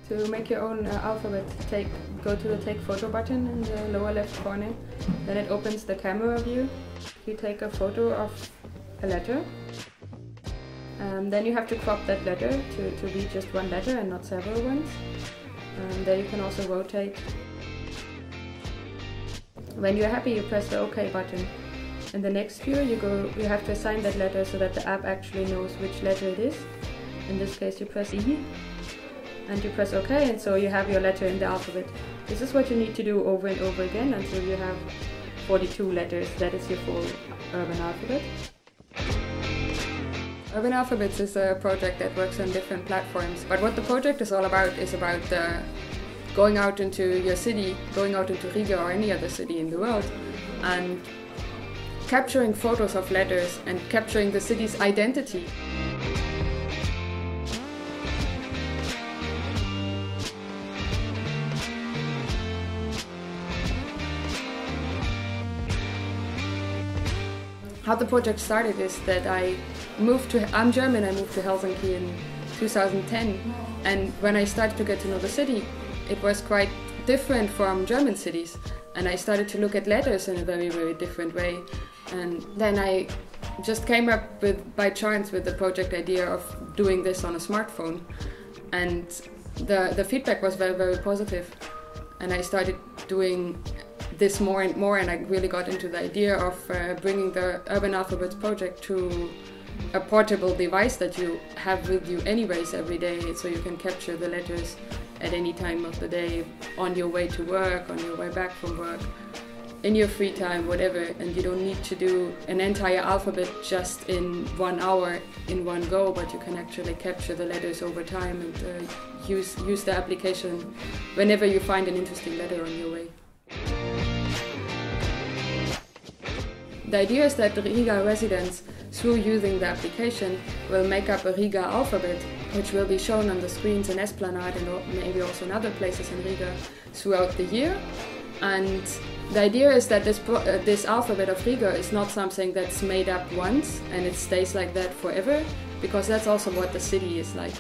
To make your own alphabet, go to the Take Photo button in the lower left corner. Then it opens the camera view. You take a photo of a letter. Then you have to crop that letter to be just one letter and not several ones. There you can also rotate. When you're happy, you press the OK button. In the next view, you have to assign that letter so that the app actually knows which letter it is. In this case, you press E. And you press OK, and so you have your letter in the alphabet. This is what you need to do over and over again until you have 42 letters. That is your full Urban Alphabet. Urban Alphabets is a project that works on different platforms. But what the project is all about is about going out into your city, going out into Riga or any other city in the world, and capturing photos of letters and capturing the city's identity. How the project started is that I'm German, I moved to Helsinki in 2010, and when I started to get to know the city, it was quite different from German cities, and I started to look at letters in a very, very different way. And then I just came up by chance with the project idea of doing this on a smartphone, and the feedback was very, very positive, and I started doing this more and more, and I really got into the idea of bringing the Urban Alphabets project to a portable device that you have with you anyways every day, so you can capture the letters at any time of the day, on your way to work, on your way back from work, in your free time, whatever, and you don't need to do an entire alphabet just in 1 hour in one go, but you can actually capture the letters over time and use the application whenever you find an interesting letter on your way. The idea is that the Riga residents, through using the application, will make up a Riga alphabet, which will be shown on the screens in Esplanade and maybe also in other places in Riga throughout the year. And the idea is that this alphabet of Riga is not something that's made up once and it stays like that forever, because that's also what the city is like.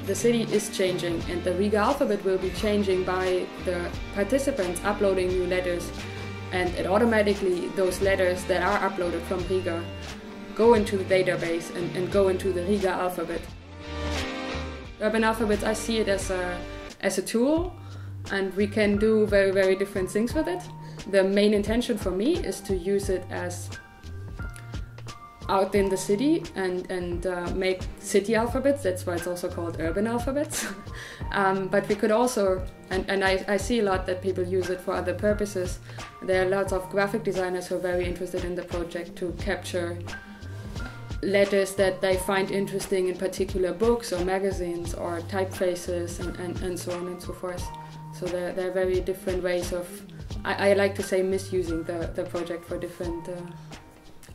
The city is changing, and the Riga alphabet will be changing by the participants uploading new letters, and it automatically, those letters that are uploaded from Riga go into the database and go into the Riga alphabet. Urban Alphabets, I see it as a tool, and we can do very, very different things with it. The main intention for me is to use it as out in the city and make city alphabets. That's why it's also called Urban Alphabets. But we could also, and I see a lot that people use it for other purposes. There are lots of graphic designers who are very interested in the project to capture letters that they find interesting in particular books or magazines or typefaces and so on and so forth. So there are very different ways of, I like to say, misusing the project for different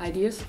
ideas.